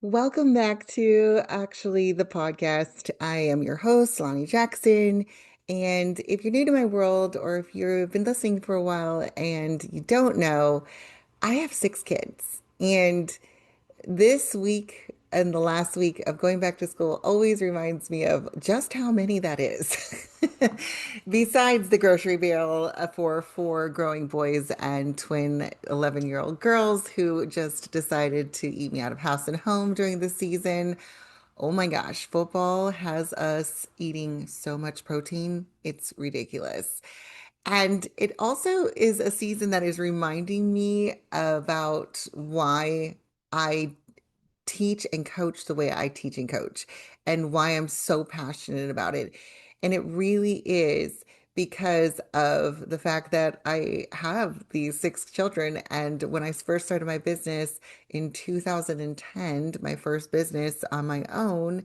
Welcome back to the podcast. I am your host, Lani Jackson. And if you're new to my world or if you've been listening for a while and you don't know, I have six kids. And this week and the last week of going back to school always reminds me of just how many that is. Besides the grocery bill for four growing boys and twin 11-year-old girls who just decided to eat me out of house and home during the season. Oh my gosh, football has us eating so much protein. It's ridiculous. And it also is a season that is reminding me about why I teach and coach the way I teach and coach and why I'm so passionate about it. And it really is because of the fact that I have these six children. And when I first started my business in 2010, my first business on my own,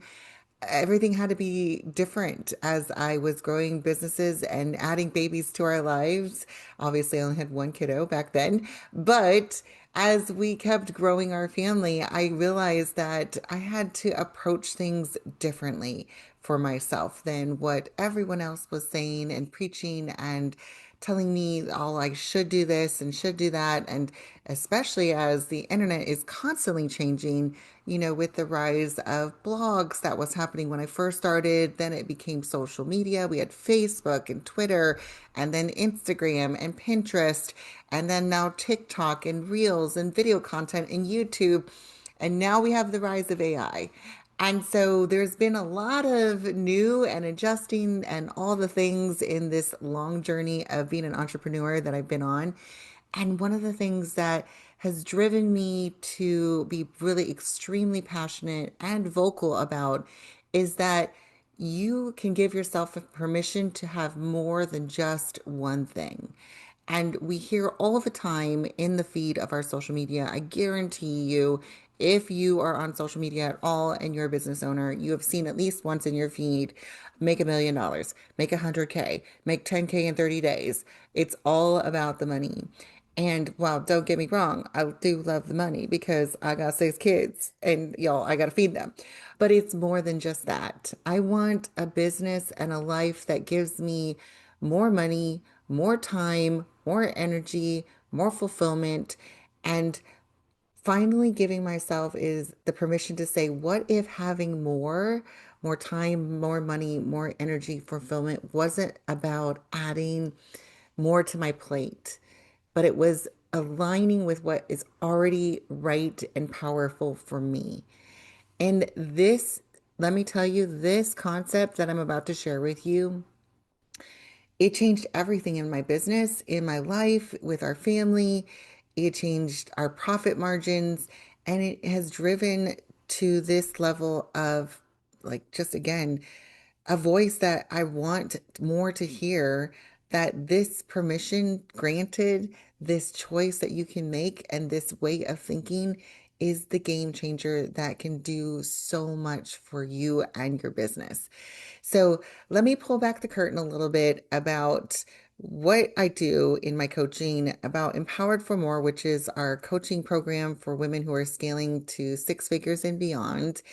everything had to be different as I was growing businesses and adding babies to our lives. Obviously, I only had one kiddo back then, but as we kept growing our family, I realized that I had to approach things differently for myself than what everyone else was saying and preaching and telling me all I should do this and should do that. And especially as the internet is constantly changing, with the rise of blogs that was happening when I first started, then it became social media. We had Facebook and Twitter, and then Instagram and Pinterest, and then now TikTok and Reels and video content and YouTube. And now we have the rise of AI. And so there's been a lot of new and adjusting and all the things in this long journey of being an entrepreneur that I've been on. And one of the things that has driven me to be really extremely passionate and vocal about is that you can give yourself permission to have more than just one thing. And we hear all the time in the feed of our social media. I guarantee you, if you are on social media at all and you're a business owner, you have seen at least once in your feed make $1 million, make 100K, make 10K in 30 days. It's all about the money. And while don't get me wrong, I do love the money because I got six kids and y'all, I got to feed them. But it's more than just that. I want a business and a life that gives me more money, more time, more energy, more fulfillment, and finally giving myself is the permission to say, what if having more time, more money, more energy, fulfillment wasn't about adding more to my plate, but it was aligning with what is already right and powerful for me. And this, let me tell you, this concept that I'm about to share with you, it changed everything in my business, in my life, with our family. It changed our profit margins, and it has driven to this level of, like, just again, a voice that I want more to hear, that this permission granted, this choice that you can make, and this way of thinking is the game changer that can do so much for you and your business. So let me pull back the curtain a little bit about what I do in my coaching about Empowered for More, which is our coaching program for women who are scaling to six figures and beyond.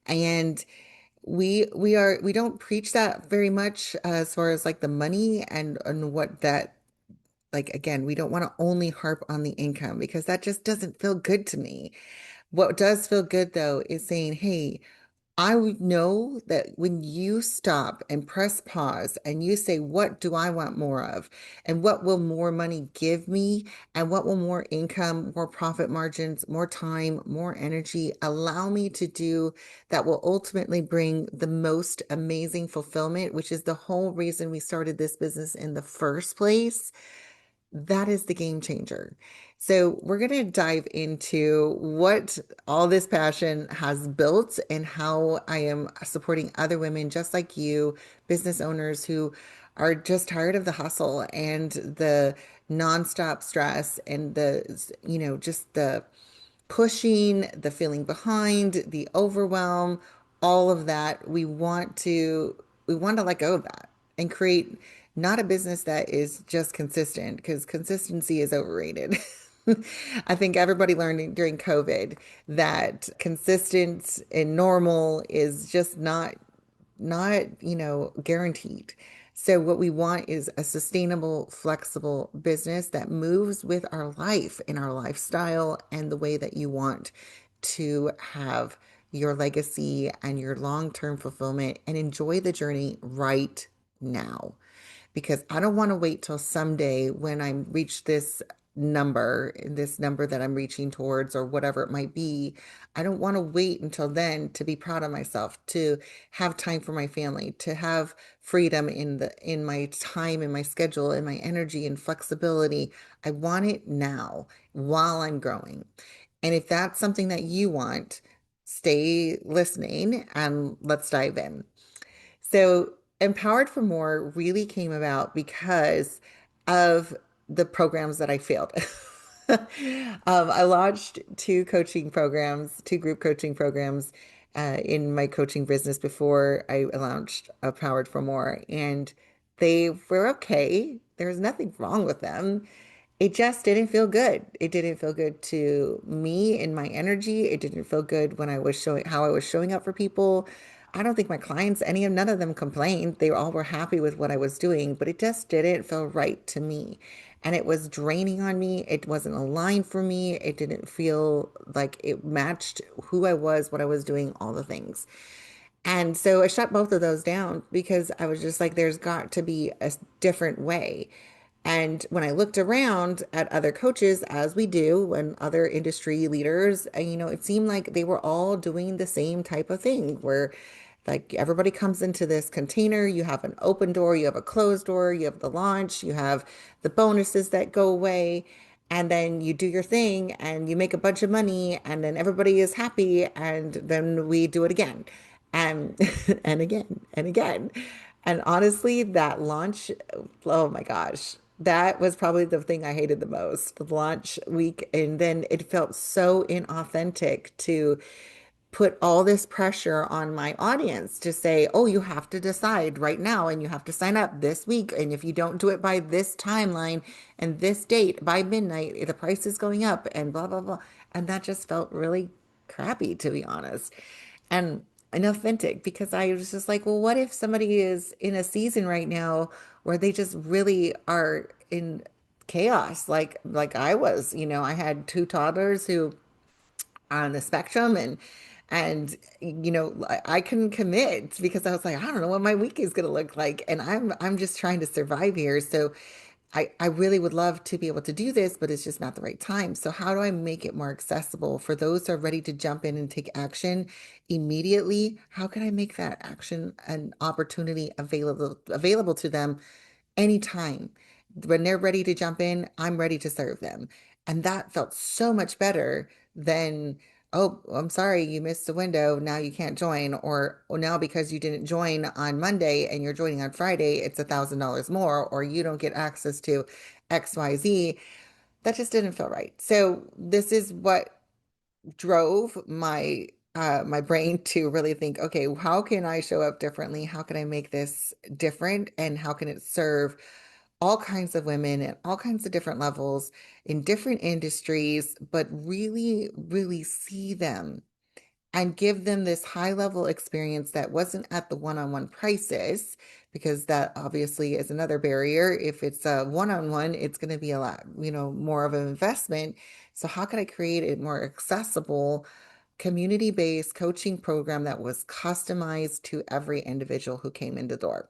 And we don't preach that very much as far as like the money and what that, like, again, we don't want to only harp on the income because that just doesn't feel good to me. What does feel good though is saying, hey, I would know that when you stop and press pause and you say, what do I want more of? And what will more money give me? And what will more income, more profit margins, more time, more energy allow me to do that will ultimately bring the most amazing fulfillment, which is the whole reason we started this business in the first place? That is the game changer. So, we're going to dive into what all this passion has built and how I am supporting other women just like you, business owners who are just tired of the hustle and the nonstop stress and just the pushing, the feeling behind, the overwhelm, all of that. We want to let go of that and create not a business that is just consistent because consistency is overrated. I think everybody learned during COVID that consistent and normal is just not guaranteed. So what we want is a sustainable, flexible business that moves with our life and our lifestyle and the way that you want to have your legacy and your long-term fulfillment and enjoy the journey right now, because I don't want to wait till someday when I reach this number that I'm reaching towards, or whatever it might be. I don't want to wait until then to be proud of myself, to have time for my family, to have freedom in my time, in my schedule, in my energy and flexibility. I want it now while I'm growing. And if that's something that you want, stay listening and let's dive in. So, Empowered for More really came about because of the programs that I failed. I launched two group coaching programs in my coaching business before I launched Empowered for More, and they were okay. There was nothing wrong with them. It just didn't feel good. It didn't feel good to me in my energy. It didn't feel good when I was showing how I was showing up for people. I don't think my clients, none of them complained. They all were happy with what I was doing, but it just didn't feel right to me. And it was draining on me. It wasn't aligned for me. It didn't feel like it matched who I was, what I was doing, all the things. And so I shut both of those down because I was just like, there's got to be a different way. And when I looked around at other coaches, as we do, and other industry leaders, it seemed like they were all doing the same type of thing where like everybody comes into this container, you have an open door, you have a closed door, you have the launch, you have the bonuses that go away, and then you do your thing and you make a bunch of money, and then everybody is happy, and then we do it again. And and again and again. And honestly, that launch, oh my gosh, that was probably the thing I hated the most, the launch week. And then it felt so inauthentic to put all this pressure on my audience to say, oh, you have to decide right now and you have to sign up this week. And if you don't do it by this timeline and this date by midnight, the price is going up and blah, blah, blah. And that just felt really crappy, to be honest. And inauthentic, because I was just like, well, what if somebody is in a season right now where they just really are in chaos like I was. I had two toddlers who on the spectrum, and I couldn't commit because I was like, I don't know what my week is going to look like, and I'm just trying to survive here. So I really would love to be able to do this, but it's just not the right time. So how do I make it more accessible for those who are ready to jump in and take action immediately? How can I make that action an opportunity available to them anytime? When they're ready to jump in, I'm ready to serve them. And that felt so much better than, oh, I'm sorry, you missed the window. Now you can't join. Or now because you didn't join on Monday and you're joining on Friday, it's $1,000 more, or you don't get access to XYZ. That just didn't feel right. So this is what drove my brain to really think, okay, how can I show up differently? How can I make this different? And how can it serve all kinds of women at all kinds of different levels in different industries, but really, really see them and give them this high level experience that wasn't at the one-on-one prices, because that obviously is another barrier. If it's a one-on-one, it's going to be a lot, more of an investment. So how can I create a more accessible community-based coaching program that was customized to every individual who came in the door?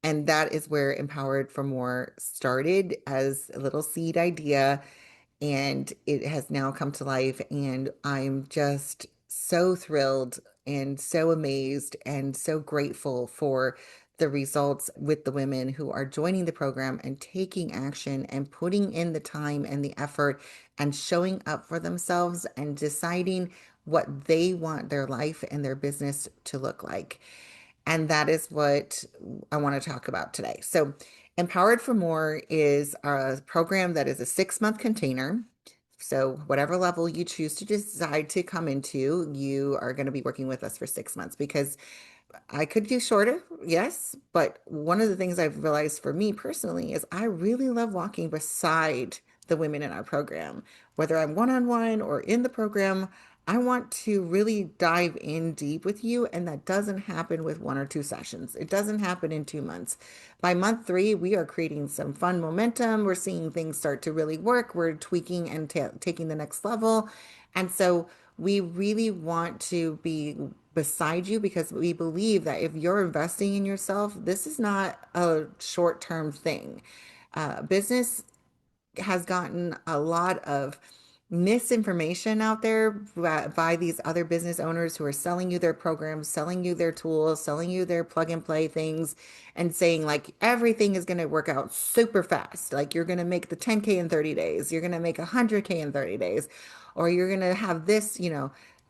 And that is where Empowered for More started as a little seed idea, and it has now come to life. And I'm just so thrilled and so amazed and so grateful for the results with the women who are joining the program and taking action and putting in the time and the effort and showing up for themselves and deciding what they want their life and their business to look like. And that is what I want to talk about today. So, Empowered for More is a program that is a 6-month container. So, whatever level you choose to decide to come into, you are going to be working with us for 6 months, because I could do shorter, yes. But one of the things I've realized for me personally is I really love walking beside the women in our program. Whether I'm one-on-one or in the program, I want to really dive in deep with you. And that doesn't happen with 1 or 2 sessions. It doesn't happen in 2 months. By month 3, we are creating some fun momentum. We're seeing things start to really work. We're tweaking and taking the next level. And so we really want to be beside you because we believe that if you're investing in yourself, this is not a short-term thing. Business has gotten a lot of misinformation out there by these other business owners who are selling you their programs, selling you their tools, selling you their plug and play things, and saying like everything is going to work out super fast. Like you're going to make the 10K in 30 days, you're going to make 100K in 30 days, or you're going to have this,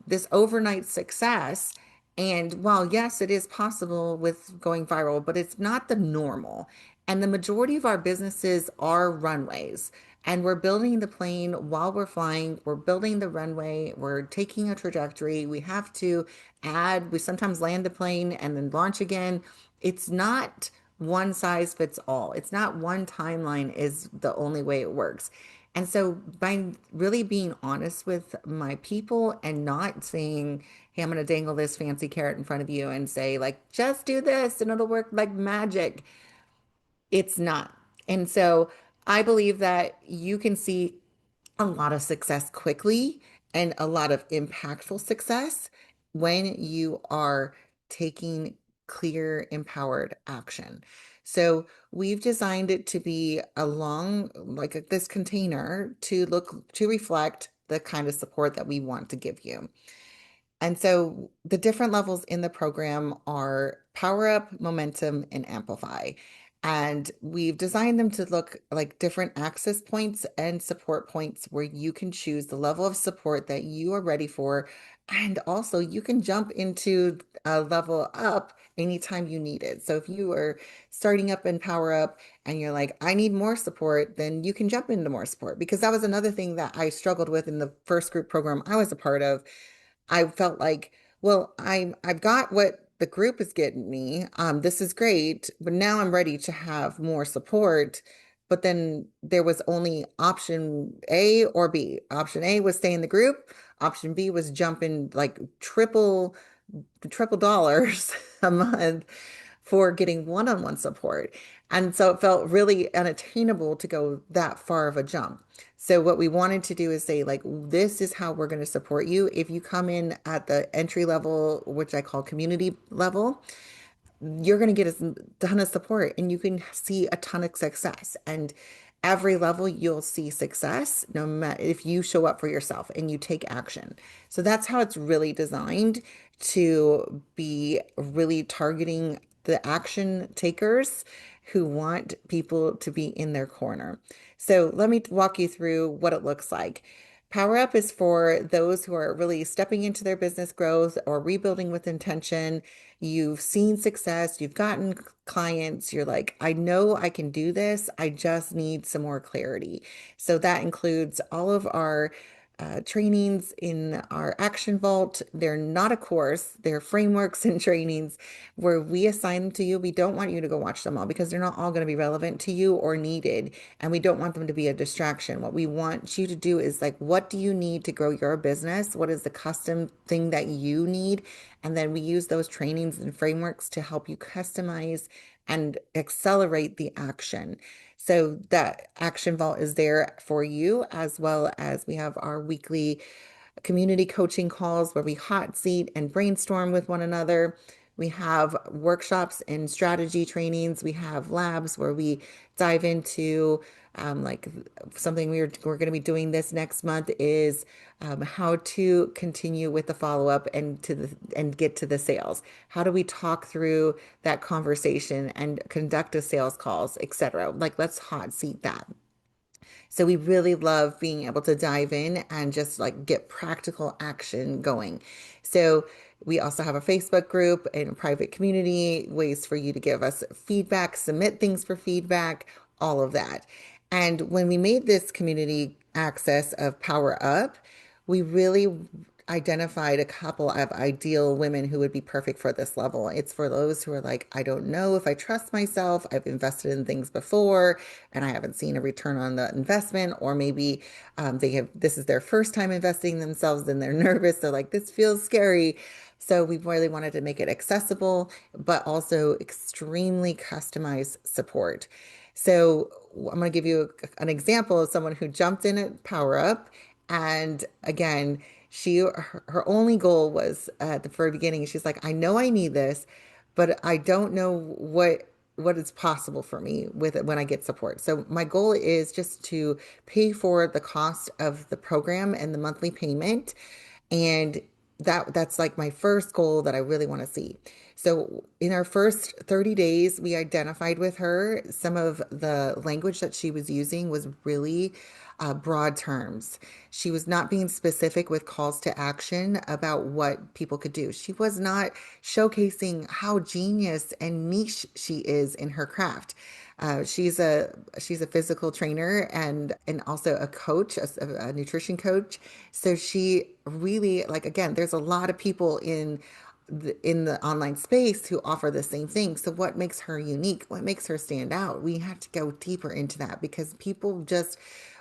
this overnight success. And while yes, it is possible with going viral, but it's not the normal. And the majority of our businesses are runways. And we're building the plane while we're flying. We're building the runway. We're taking a trajectory. We have to we sometimes land the plane and then launch again. It's not one size fits all. It's not one timeline is the only way it works. And so by really being honest with my people and not saying, hey, I'm going to dangle this fancy carrot in front of you and say, like, just do this and it'll work like magic. It's not. And so I believe that you can see a lot of success quickly and a lot of impactful success when you are taking clear, empowered action. So we've designed it to be like this container to reflect the kind of support that we want to give you. And so the different levels in the program are Power Up, Momentum, and Amplify. And we've designed them to look like different access points and support points where you can choose the level of support that you are ready for. And also, you can jump into a level up anytime you need it. So if you are starting up in Power Up and you're like, I need more support, then you can jump into more support. Because that was another thing that I struggled with in the first group program I was a part of. I felt like, well, I've got what the group is getting me. This is great, but now I'm ready to have more support. But then there was only option A or B. Option A was stay in the group. Option B was jump in like triple dollars a month for getting one-on-one support. And so it felt really unattainable to go that far of a jump. So what we wanted to do is say, like, this is how we're going to support you. If you come in at the entry level, which I call community level, you're going to get a ton of support and you can see a ton of success. And every level you'll see success no matter if you show up for yourself and you take action. So that's how it's really designed to be really targeting the action takers who want people to be in their corner. So let me walk you through what it looks like. Power Up is for those who are really stepping into their business growth or rebuilding with intention. You've seen success, you've gotten clients, you're like, I know I can do this. I just need some more clarity. So that includes all of our trainings in our Action Vault. They're not a course, they're frameworks and trainings where we assign them to you. We don't want you to go watch them all because they're not all going to be relevant to you or needed. And we don't want them to be a distraction. What we want you to do is like, what do you need to grow your business? What is the custom thing that you need? And then we use those trainings and frameworks to help you customize and accelerate the action. So that Action Vault is there for you, as well as we have our weekly community coaching calls where we hot seat and brainstorm with one another. We have workshops and strategy trainings. We have labs where we dive into like something we're going to be doing this next month is how to continue with the follow-up and get to the sales. How do we talk through that conversation and conduct a sales calls, etc. Like let's hot seat that. So we really love being able to dive in and just like get practical action going. So we also have a Facebook group and a private community, ways for you to give us feedback, submit things for feedback, all of that. And when we made this community access of Power Up, we really identified a couple of ideal women who would be perfect for this level. It's for those who are like, I don't know if I trust myself. I've invested in things before and I haven't seen a return on the investment, or maybe this is their first time investing in themselves and they're nervous. They're like, this feels scary. So we really wanted to make it accessible, but also extremely customized support. So I'm going to give you an example of someone who jumped in at Power Up. And again, her only goal was at the very beginning, she's like, I know I need this, but I don't know what is possible for me with it when I get support. So my goal is just to pay for the cost of the program and the monthly payment. And that's like my first goal that I really want to see. So in our first 30 days, we identified with her some of the language that she was using was really broad terms. She was not being specific with calls to action about what people could do. She was not showcasing how genius and niche she is in her craft. She's a physical trainer and also a coach, a nutrition coach. So she really, like, again, there's a lot of people in the online space who offer the same thing. So what makes her unique? What makes her stand out? We had to go deeper into that because people just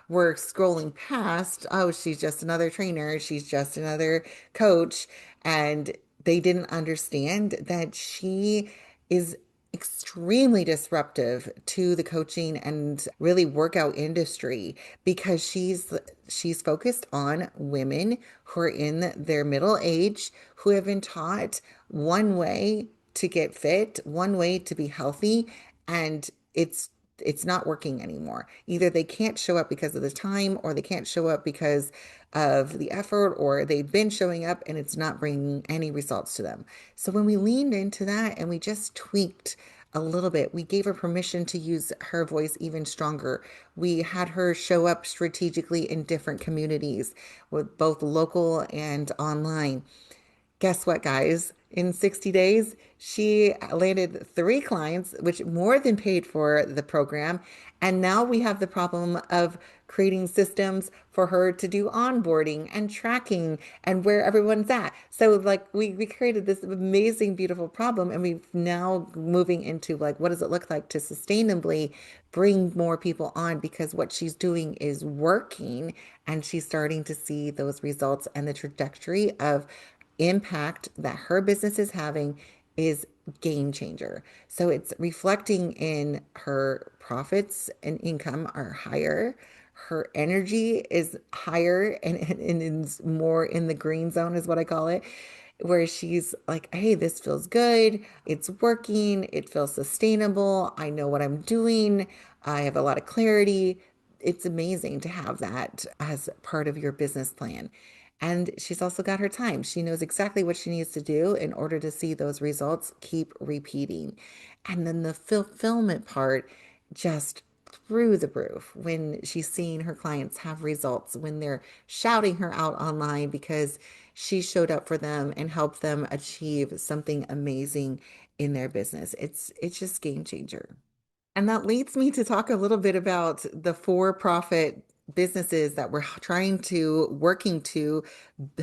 were scrolling past, oh, she's just another trainer, she's just another coach, and they didn't understand that she is extremely disruptive to the coaching and really workout industry because she's focused on women who are in their middle age who have been taught one way to get fit, one way to be healthy, and it's not working anymore. Either they can't show up because of the time, or they can't show up because of the effort, or they've been showing up and it's not bringing any results to them. So when we leaned into that and we just tweaked a little bit, we gave her permission to use her voice even stronger. We had her show up strategically in different communities, with both local and online. Guess what, guys? In 60 days, she landed 3 clients, which more than paid for the program. And now we have the problem of creating systems for her to do onboarding and tracking and where everyone's at. So like we created this amazing, beautiful problem, and we've now moving into like, what does it look like to sustainably bring more people on, because what she's doing is working and she's starting to see those results, and the trajectory of impact that her business is having is game changer. So it's reflecting in her profits and income are higher. Her energy is higher and is more in the green zone, is what I call it, where she's like, hey, this feels good. It's working. It feels sustainable. I know what I'm doing. I have a lot of clarity. It's amazing to have that as part of your business plan. And she's also got her time. She knows exactly what she needs to do in order to see those results keep repeating. And then the fulfillment part, just through the roof when she's seeing her clients have results, when they're shouting her out online because she showed up for them and helped them achieve something amazing in their business. It's just game changer. And that leads me to talk a little bit about the for-profit businesses that we're working to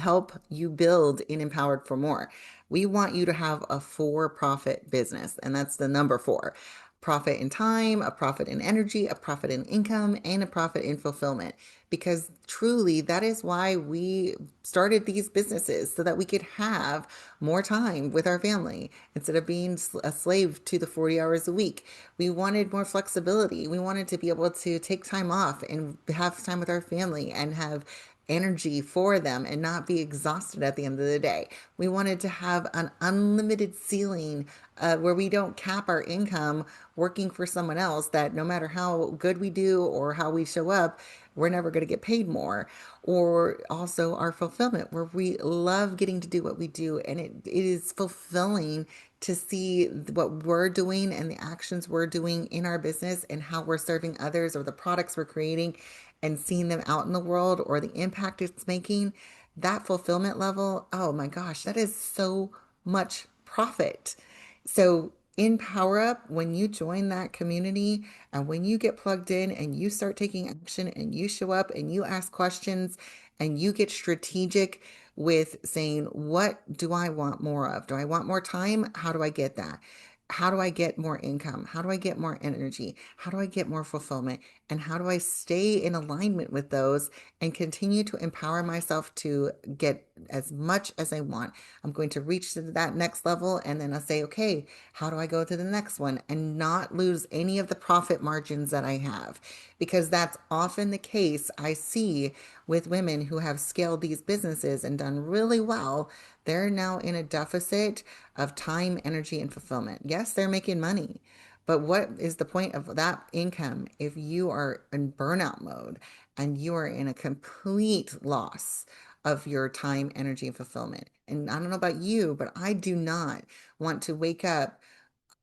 help you build in Empowered for More. We want you to have a for-profit business, and that's the number four. Profit in time, a profit in energy, a profit in income, and a profit in fulfillment. Because truly, that is why we started these businesses, so that we could have more time with our family instead of being a slave to the 40 hours a week. We wanted more flexibility. We wanted to be able to take time off and have time with our family and have energy for them and not be exhausted at the end of the day. We wanted to have an unlimited ceiling where we don't cap our income working for someone else, that no matter how good we do or how we show up, we're never going to get paid more. Or also our fulfillment, where we love getting to do what we do, and it is fulfilling to see what we're doing and the actions we're doing in our business and how we're serving others, or the products we're creating and seeing them out in the world, or the impact it's making. That fulfillment level, oh my gosh, that is so much profit. So in Power Up, when you join that community and when you get plugged in and you start taking action and you show up and you ask questions and you get strategic, with saying, what do I want more of? Do I want more time? How do I get that? How do I get more income? How do I get more energy? How do I get more fulfillment? And how do I stay in alignment with those and continue to empower myself to get as much as I want? I'm going to reach to that next level and then I'll say, okay, how do I go to the next one and not lose any of the profit margins that I have? Because that's often the case I see with women who have scaled these businesses and done really well. They're now in a deficit of time, energy, and fulfillment. Yes, they're making money, but what is the point of that income if you are in burnout mode and you are in a complete loss of your time, energy, and fulfillment? And I don't know about you, but I do not want to wake up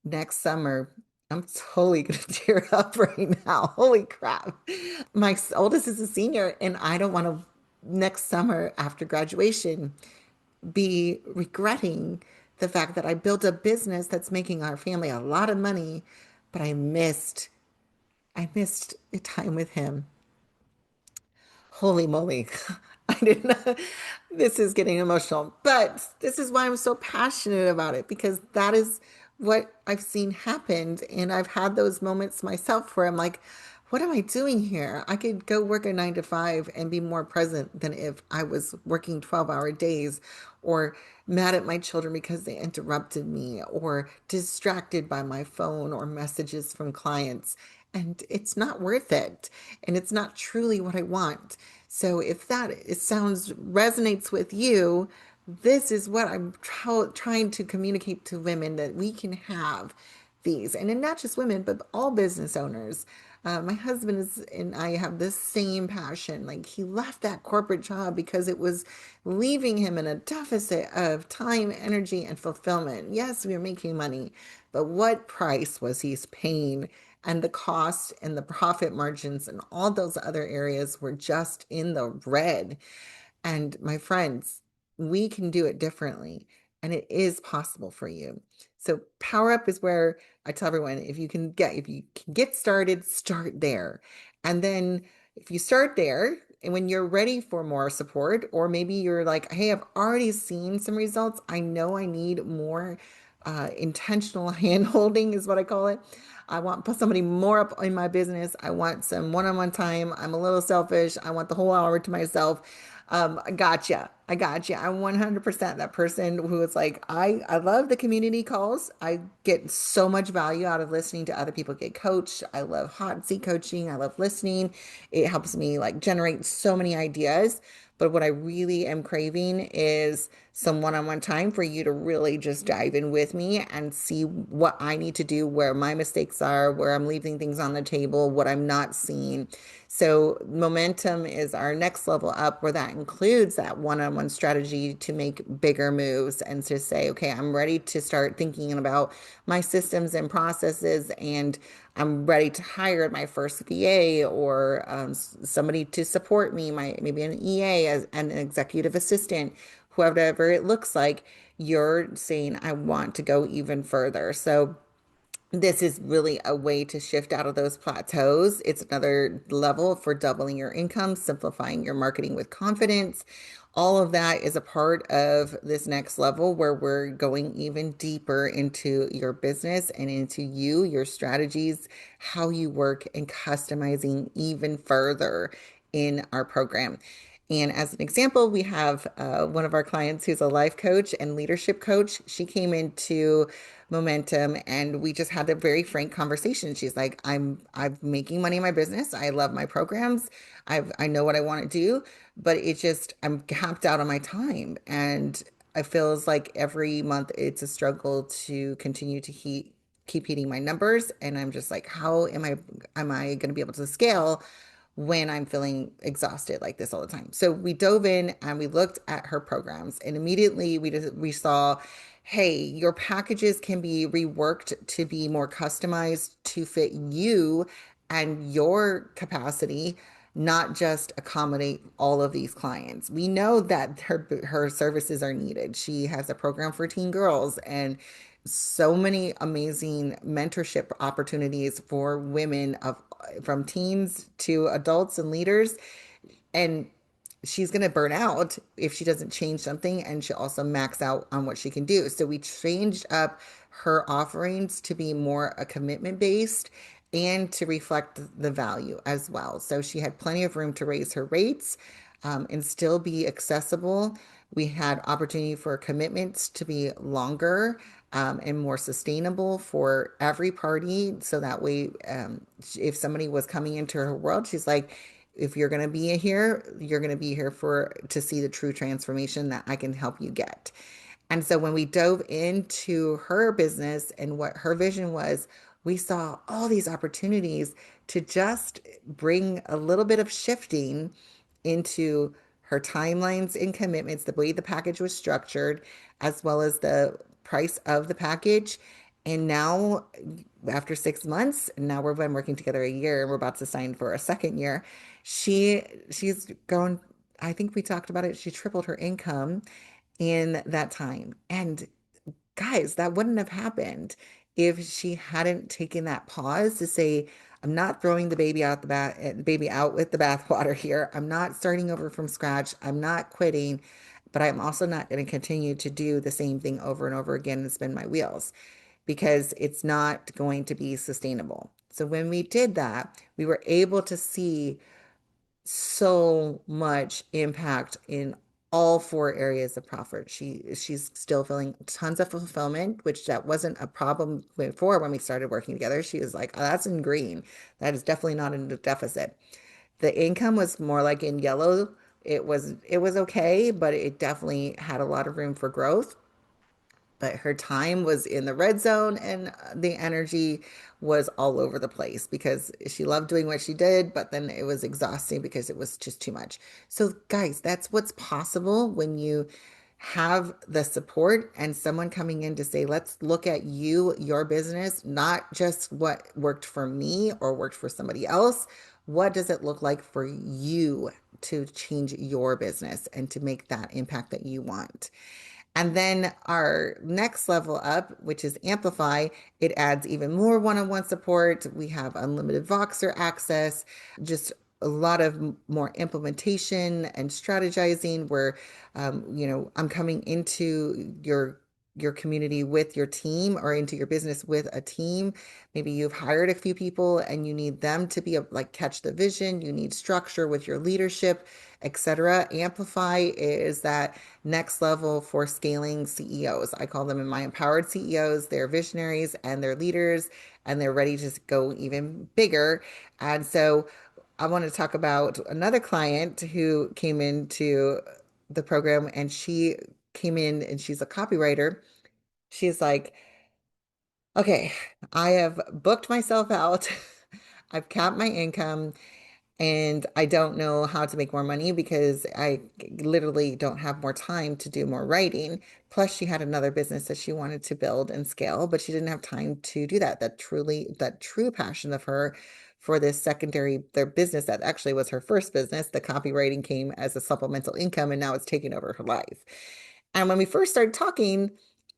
next summer. I'm totally gonna tear up right now. Holy crap. My oldest is a senior, and I don't want to next summer after graduation be regretting the fact that I built a business that's making our family a lot of money, but I missed the time with him. Holy moly. I didn't know. This is getting emotional, but this is why I'm so passionate about it because that is what I've seen happen. And I've had those moments myself where I'm like, what am I doing here? I could go work a 9 to 5 and be more present than if I was working 12-hour days or mad at my children because they interrupted me or distracted by my phone or messages from clients. And it's not worth it. And it's not truly what I want. So if that it sounds resonates with you, this is what I'm trying to communicate to women that we can have these, and not just women, but all business owners. My husband is, and I have this same passion. Like he left that corporate job because it was leaving him in a deficit of time, energy, and fulfillment. Yes, we were making money, but what price was he paying? And the cost and the profit margins and all those other areas were just in the red. And my friends, we can do it differently, and it is possible for you. So power up is where I tell everyone if you can get started, start there. And then if you start there and when you're ready for more support, or maybe you're like, hey, I've already seen some results. I know I need more intentional hand holding is what I call it. I want put somebody more up in my business. I want some one-on-one time. I'm a little selfish. I want the whole hour to myself. I gotcha. I gotcha. I'm 100% that person who is like, I love the community calls. I get so much value out of listening to other people get coached. I love hot seat coaching. I love listening. It helps me like generate so many ideas. But what I really am craving is some one-on-one time for you to really just dive in with me and see what I need to do, where my mistakes are, where I'm leaving things on the table, what I'm not seeing. So momentum is our next level up, where that includes that one-on-one strategy to make bigger moves and to say, okay, I'm ready to start thinking about my systems and processes, and I'm ready to hire my first VA or somebody to support me, my maybe an EA as an executive assistant, whatever it looks like. You're saying, I want to go even further. So this is really a way to shift out of those plateaus. It's another level for doubling your income, simplifying your marketing with confidence. All of that is a part of this next level where we're going even deeper into your business and into you, your strategies, how you work, and customizing even further in our program. And as an example, we have one of our clients who's a life coach and leadership coach. She came into momentum and we just had a very frank conversation. She's like, I'm making money in my business. I love my programs. I know what I want to do, but it just I'm capped out on my time. And it feels like every month it's a struggle to continue to keep hitting my numbers. And I'm just like, how am I going to be able to scale when I'm feeling exhausted like this all the time? So we dove in and we looked at her programs, and immediately we saw, hey, your packages can be reworked to be more customized to fit you and your capacity, not just accommodate all of these clients. We know that her services are needed. She has a program for teen girls and so many amazing mentorship opportunities for women of from teens to adults and leaders. And she's going to burn out if she doesn't change something, and she'll also max out on what she can do. So we changed up her offerings to be more a commitment based and to reflect the value as well. So she had plenty of room to raise her rates and still be accessible. We had opportunity for commitments to be longer and more sustainable for every party. So that way, if somebody was coming into her world, she's like, if you're going to be here, you're going to be here for to see the true transformation that I can help you get. And so when we dove into her business and what her vision was, we saw all these opportunities to just bring a little bit of shifting into her timelines and commitments, the way the package was structured, as well as the price of the package. And now, after 6 months, now we've been working together a year and we're about to sign for a second year. She's grown, I think we talked about it, she tripled her income in that time. And guys, that wouldn't have happened if she hadn't taken that pause to say, I'm not throwing the baby out the baby out with the bathwater here. I'm not starting over from scratch. I'm not quitting, but I'm also not going to continue to do the same thing over and over again and spin my wheels because it's not going to be sustainable. So when we did that, we were able to see so much impact in all four areas of profit. She's still feeling tons of fulfillment, which that wasn't a problem before when we started working together. She was like, oh, that's in green. That is definitely not in the deficit. The income was more like in yellow. It was okay, but it definitely had a lot of room for growth. But her time was in the red zone and the energy was all over the place because she loved doing what she did, but then it was exhausting because it was just too much. So, guys, that's what's possible when you have the support and someone coming in to say, let's look at you, your business, not just what worked for me or worked for somebody else. What does it look like for you to change your business and to make that impact that you want? And then our next level up, which is Amplify, it adds even more one-on-one support. We have unlimited Voxer access, just a lot of more implementation and strategizing where, I'm coming into your community with your team or into your business with a team. Maybe you've hired a few people and you need them to be like catch the vision. You need structure with your leadership, etc. Amplify is that next level for scaling CEOs. I call them in my empowered CEOs. They're visionaries and they're leaders and they're ready to go even bigger. And so I want to talk about another client who came into the program and she came in and she's a copywriter. She's like, okay, I have booked myself out. I've capped my income and I don't know how to make more money because I literally don't have more time to do more writing. Plus, she had another business that she wanted to build and scale, but she didn't have time to do that. That true passion of her for this their business that actually was her first business, the copywriting came as a supplemental income, and now it's taking over her life. And when we first started talking,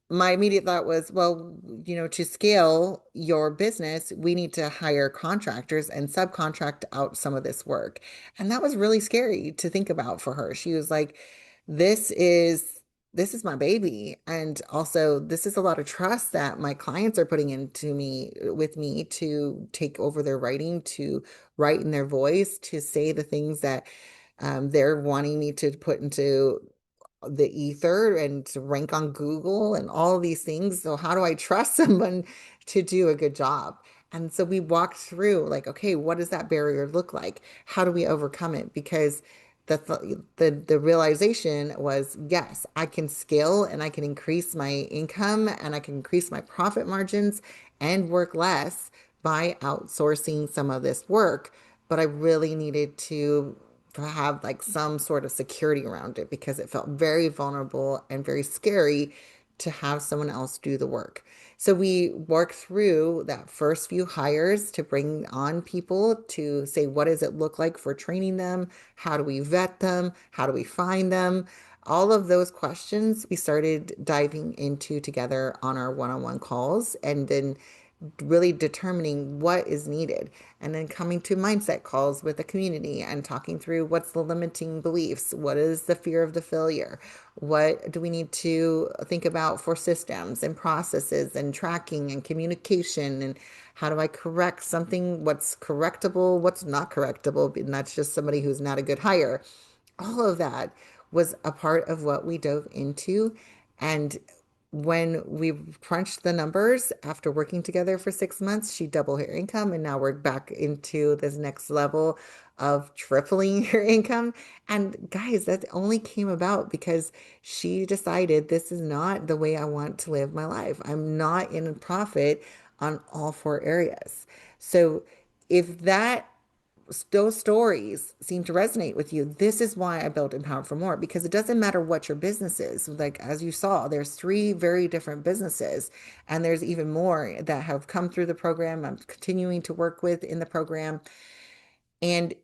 my immediate thought was, well, to scale your business, we need to hire contractors and subcontract out some of this work. And that was really scary to think about for her. She was like, this is this is my baby. And also this is a lot of trust that my clients are putting into me with me to take over their writing, to write in their voice, to say the things that they're wanting me to put into the ether and to rank on Google and all these things. So how do I trust someone to do a good job? And so we walked through like, okay, what does that barrier look like? How do we overcome it? Because the realization was, yes, I can scale and I can increase my income and I can increase my profit margins and work less by outsourcing some of this work. But I really needed to have like some sort of security around it because it felt very vulnerable and very scary to have someone else do the work. So we worked through that first few hires to bring on people to say, what does it look like for training them? How do we vet them? How do we find them? All of those questions we started diving into together on our one-on-one calls. And then really determining what is needed, and then coming to mindset calls with the community and talking through what's the limiting beliefs, what is the fear of the failure, what do we need to think about for systems and processes and tracking and communication, and how do I correct something, what's correctable, what's not correctable, and that's just somebody who's not a good hire. All of that was a part of what we dove into. And when we crunched the numbers after working together for 6 months, she doubled her income. And now we're back into this next level of tripling her income. And guys, that only came about because she decided this is not the way I want to live my life. I'm not in a profit on all four areas. So if that those stories seem to resonate with you, this is why I built Empowered for More, because it doesn't matter what your business is. Like, as you saw, there's three very different businesses, and there's even more that have come through the program. I'm continuing to work with in the program. And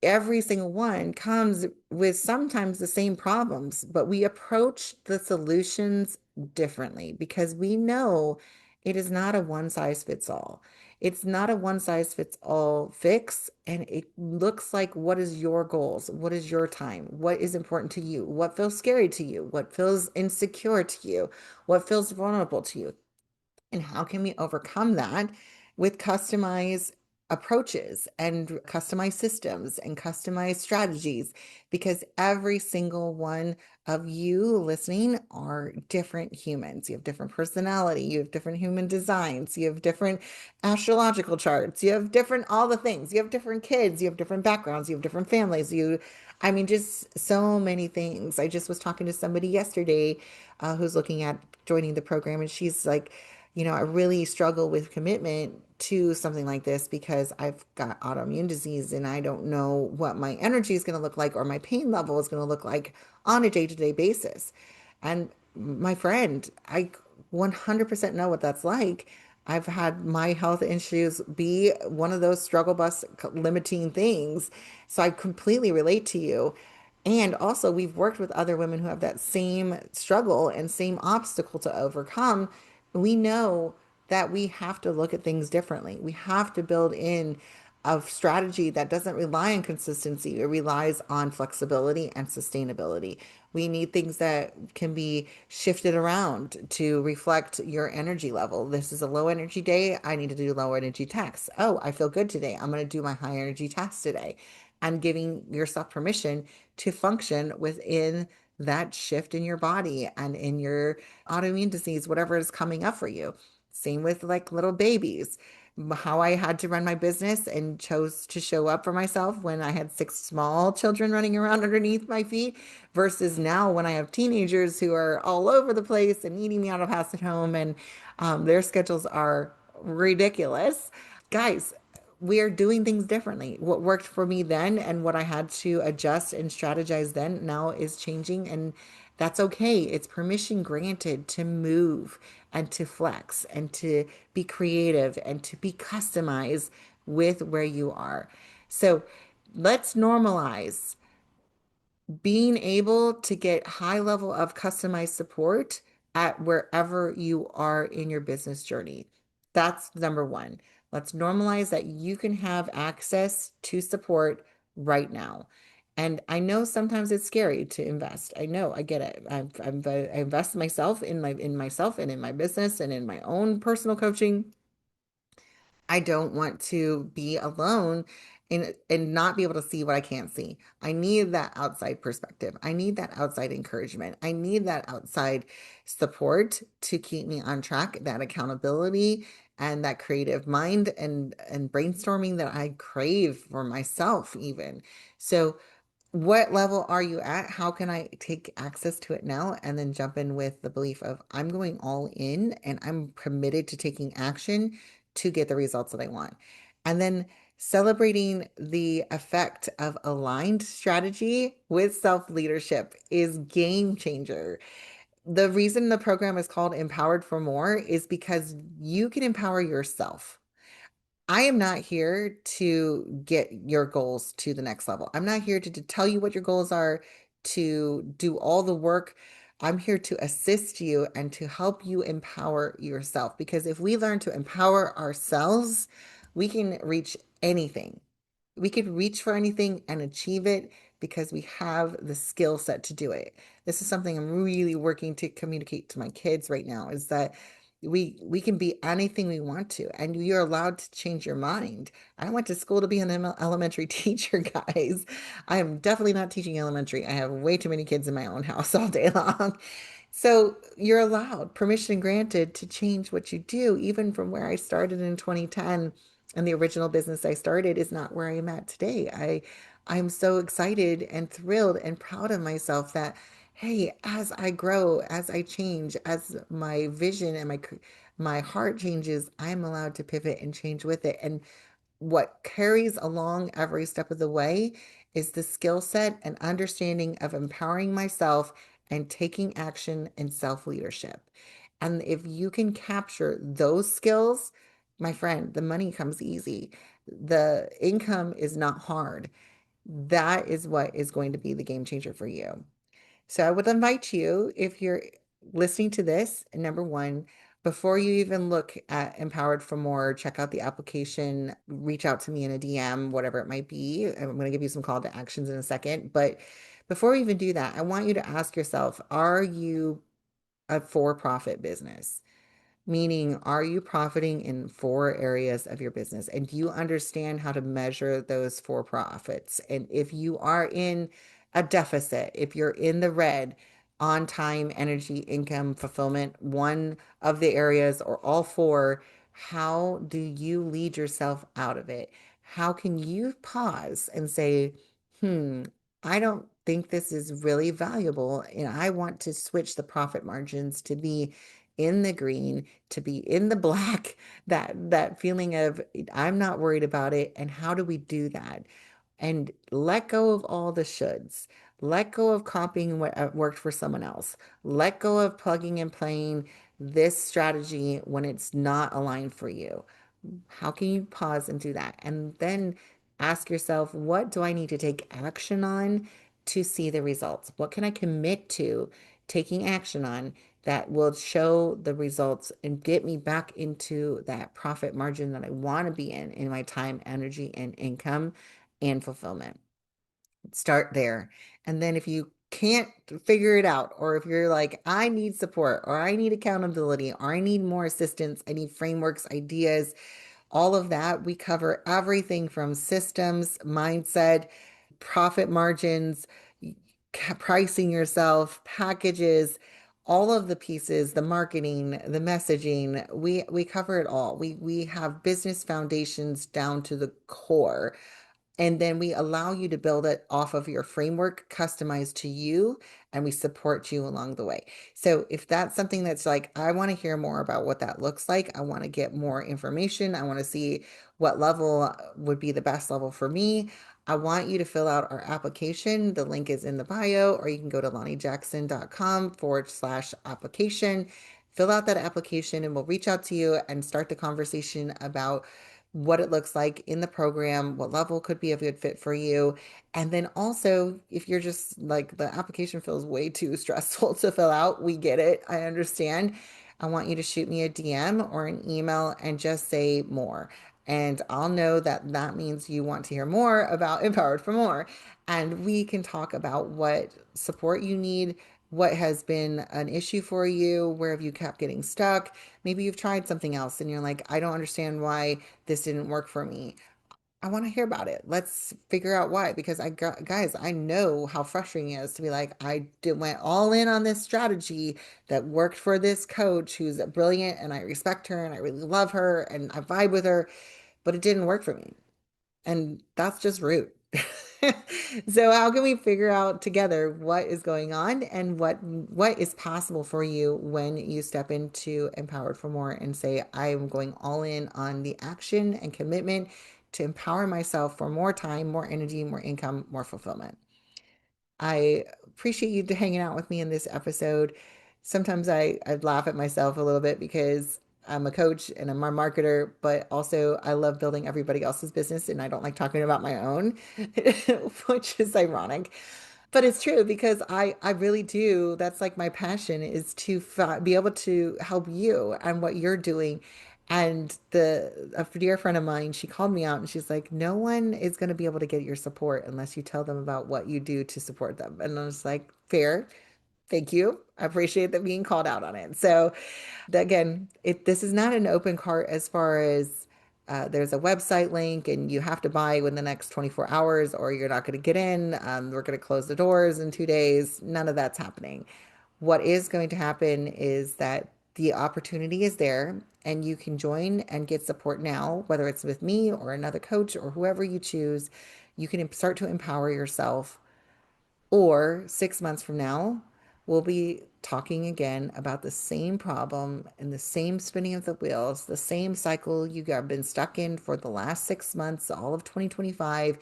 every single one comes with sometimes the same problems, but we approach the solutions differently because we know it is not a one size fits all. It's not a one size fits all fix. And it looks like, what is your goals? What is your time? What is important to you? What feels scary to you? What feels insecure to you? What feels vulnerable to you? And how can we overcome that with customized approaches and customized systems and customized strategies? Because every single one of you listening are different humans. You have different personality, you have different human designs, you have different astrological charts, you have different all the things. You have different kids, you have different backgrounds, you have different families. I mean, just so many things. I just was talking to somebody yesterday who's looking at joining the program, and she's like, I really struggle with commitment to something like this because I've got autoimmune disease and I don't know what my energy is going to look like or my pain level is going to look like on a day-to-day basis. And my friend, I 100% know what that's like. I've had my health issues be one of those struggle bus limiting things. So I completely relate to you. And also, we've worked with other women who have that same struggle and same obstacle to overcome. We know that we have to look at things differently. We have to build in a strategy that doesn't rely on consistency. It relies on flexibility and sustainability. We need things that can be shifted around to reflect your energy level. This is a low energy day. I need to do low energy tasks. Oh, I feel good today. I'm going to do my high energy tasks today. And giving yourself permission to function within that shift in your body and in your autoimmune disease, whatever is coming up for you. Same with like little babies. How I had to run my business and chose to show up for myself when I had six small children running around underneath my feet versus now when I have teenagers who are all over the place and needing me out of house at home, and their schedules are ridiculous. Guys, we are doing things differently. What worked for me then and what I had to adjust and strategize then now is changing, and that's okay. It's permission granted to move and to flex and to be creative and to be customized with where you are. So let's normalize being able to get high level of customized support at wherever you are in your business journey. That's number one. Let's normalize that you can have access to support right now. And I know sometimes it's scary to invest. I know, I get it. I invest myself in myself and in my business and in my own personal coaching. I don't want to be alone and not be able to see what I can't see. I need that outside perspective. I need that outside encouragement. I need that outside support to keep me on track, that accountability and that creative mind and brainstorming that I crave for myself even. So what level are you at? How can I take access to it now? And then jump in with the belief of I'm going all in and I'm committed to taking action to get the results that I want. And then celebrating the effect of aligned strategy with self leadership is game changer. The reason the program is called Empowered for More is because you can empower yourself. I am not here to get your goals to the next level. I'm not here to tell you what your goals are, to do all the work I'm here to assist you and to help you empower yourself. Because if we learn to empower ourselves, we can reach anything. We could reach for anything and achieve it because we have the skill set to do it. This is something I'm really working to communicate to my kids right now is that we can be anything we want to, and you're allowed to change your mind. I went to school to be an elementary teacher, guys. I am definitely not teaching elementary. I have way too many kids in my own house all day long. So you're allowed, permission granted to change what you do, even from where I started in 2010. And the original business I started is not where I am at today. I'm so excited and thrilled and proud of myself that, hey, as I grow, as I change, as my vision and my heart changes, I'm allowed to pivot and change with it. And what carries along every step of the way is the skill set and understanding of empowering myself and taking action and self leadership. And if you can capture those skills, my friend, the money comes easy. The income is not hard. That is what is going to be the game changer for you. So I would invite you, if you're listening to this, number one, before you even look at Empowered for More, check out the application, reach out to me in a DM, whatever it might be. I'm going to give you some call to actions in a second. But before we even do that, I want you to ask yourself, are you a for-profit business? Meaning, are you profiting in four areas of your business? And do you understand how to measure those four profits? And if you are in a deficit, if you're in the red on time, energy, income, fulfillment, one of the areas or all four, how do you lead yourself out of it? How can you pause and say, I don't think this is really valuable, and I want to switch the profit margins to be in the green, to be in the black, that feeling of I'm not worried about it. And how do we do that? And let go of all the shoulds. Let go of copying what worked for someone else. Let go of plugging and playing this strategy when it's not aligned for you. How can you pause and do that? And then ask yourself, what do I need to take action on to see the results? What can I commit to taking action on that will show the results and get me back into that profit margin that I want to be in my time, energy, and income and fulfillment? Start there. And then if you can't figure it out, or if you're like, I need support, or I need accountability, or I need more assistance, I need frameworks, ideas, all of that, we cover everything from systems, mindset, profit margins, pricing yourself, packages, all of the pieces, the marketing, the messaging, we cover it all. We have business foundations down to the core, and then we allow you to build it off of your framework customized to you, and we support you along the way. So if that's something that's like, I want to hear more about what that looks like, I want to get more information, I want to see what level would be the best level for me, I want you to fill out our application. The link is in the bio, or you can go to lanijackson.com/application. Fill out that application, and we'll reach out to you and start the conversation about what it looks like in the program, what level could be a good fit for you. And then also, if you're just like the application feels way too stressful to fill out, we get it. I understand. I want you to shoot me a DM or an email and just say more. And I'll know that that means you want to hear more about Empowered for More. And we can talk about what support you need, what has been an issue for you, where have you kept getting stuck. Maybe you've tried something else and you're like, I don't understand why this didn't work for me. I want to hear about it. Let's figure out why. Because guys, I know how frustrating it is to be like, went all in on this strategy that worked for this coach who's brilliant, and I respect her and I really love her and I vibe with her, but it didn't work for me. And that's just rude. So how can we figure out together what is going on and what is possible for you when you step into Empowered for More and say, I am going all in on the action and commitment to empower myself for more time, more energy, more income, more fulfillment. I appreciate you hanging out with me in this episode. Sometimes I laugh at myself a little bit because I'm a coach and I'm a marketer, but also I love building everybody else's business and I don't like talking about my own, which is ironic. But it's true because I really do. That's like my passion is to be able to help you and what you're doing. And a dear friend of mine, she called me out and she's like, no one is going to be able to get your support unless you tell them about what you do to support them. And I was like, fair. Thank you. I appreciate that being called out on it. So again, this is not an open cart as far as there's a website link and you have to buy within the next 24 hours or you're not going to get in. We're going to close the doors in 2 days. None of that's happening. What is going to happen is that the opportunity is there and you can join and get support now, whether it's with me or another coach or whoever you choose. You can start to empower yourself or 6 months from now, we'll be talking again about the same problem and the same spinning of the wheels, the same cycle you have been stuck in for the last 6 months, all of 2025,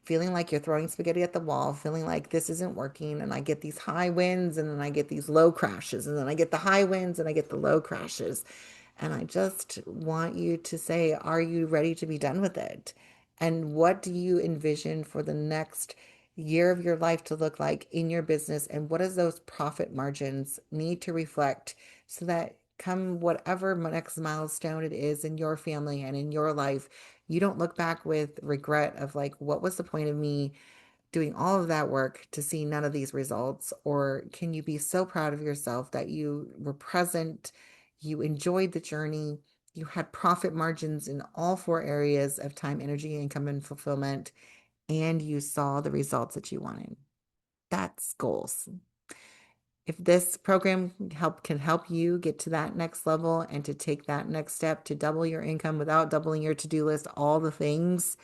feeling like you're throwing spaghetti at the wall, feeling like this isn't working. And I get these high winds and then I get these low crashes. And then I get the high winds and I get the low crashes. And I just want you to say, are you ready to be done with it? And what do you envision for the next year of your life to look like in your business? And what does those profit margins need to reflect so that come whatever next milestone it is in your family and in your life, you don't look back with regret of like, what was the point of me doing all of that work to see none of these results? Or can you be so proud of yourself that you were present, you enjoyed the journey, you had profit margins in all four areas of time, energy, income, and fulfillment, and you saw the results that you wanted? That's goals. If this program can help you get to that next level and to take that next step to double your income without doubling your to-do list, all the things,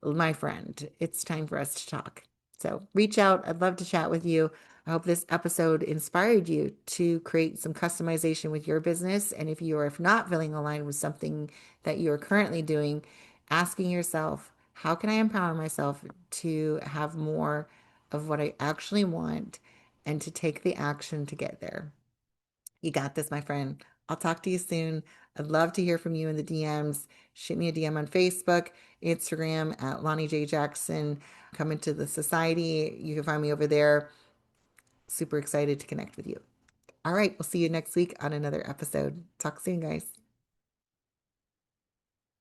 my friend, it's time for us to talk. So reach out. I'd love to chat with you. I hope this episode inspired you to create some customization with your business. And if you are if not feeling aligned with something that you are currently doing, asking yourself, how can I empower myself to have more of what I actually want and to take the action to get there? You got this, my friend. I'll talk to you soon. I'd love to hear from you in the DMs. Shoot me a DM on Facebook, Instagram at Lonnie J. Jackson. Come into the society. You can find me over there. Super excited to connect with you. All right, we'll see you next week on another episode. Talk soon, guys.